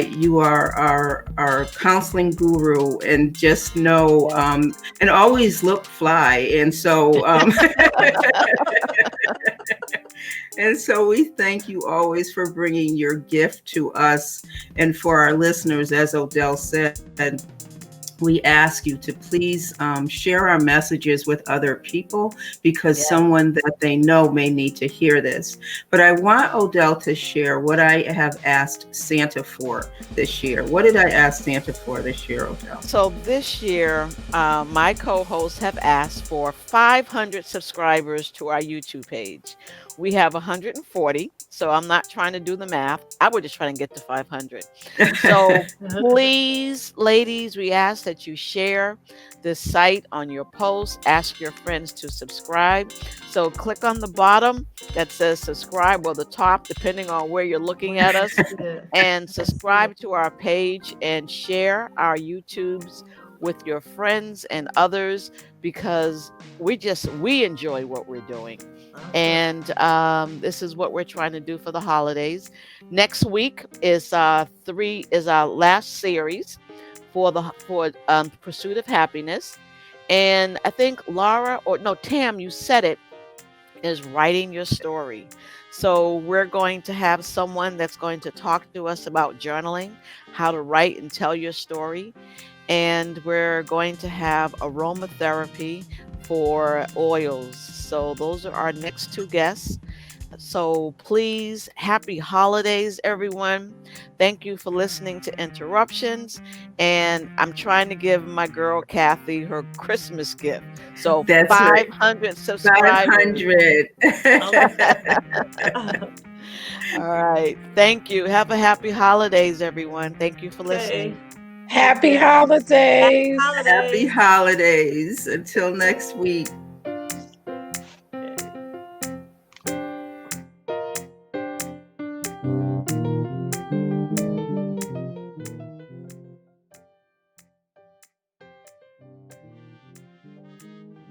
you are our counseling guru, and just know and always look fly. And so and so we thank you always for bringing your gift to us. And for our listeners, as Odell said, we ask you to please share our messages with other people, because someone that they know may need to hear this. But I want Odell to share what I have asked Santa for this year. What did I ask Santa for this year, Odell? So this year, my co-hosts have asked for 500 subscribers to our YouTube page. We have 140, so I'm not trying to do the math. I was just trying to get to 500. So please, ladies, we ask that you share this site on your posts. Ask your friends to subscribe. So click on the bottom that says subscribe, or the top, depending on where you're looking at us, and subscribe to our page and share our YouTubes with your friends and others, because we enjoy what we're doing. And this is what we're trying to do for the holidays. Next week is our last series for Pursuit of Happiness. And I think Tam, you said it, is writing your story. So we're going to have someone that's going to talk to us about journaling, how to write and tell your story. And we're going to have aromatherapy for oils. So those are our next two guests. So please, happy holidays, everyone. Thank you for listening to Interruptions. And I'm trying to give my girl Cathy her Christmas gift. So That's 500 right. subscribers. 500. All right. Thank you. Have a happy holidays, everyone. Thank you for listening. Happy holidays. Happy holidays. Until next week.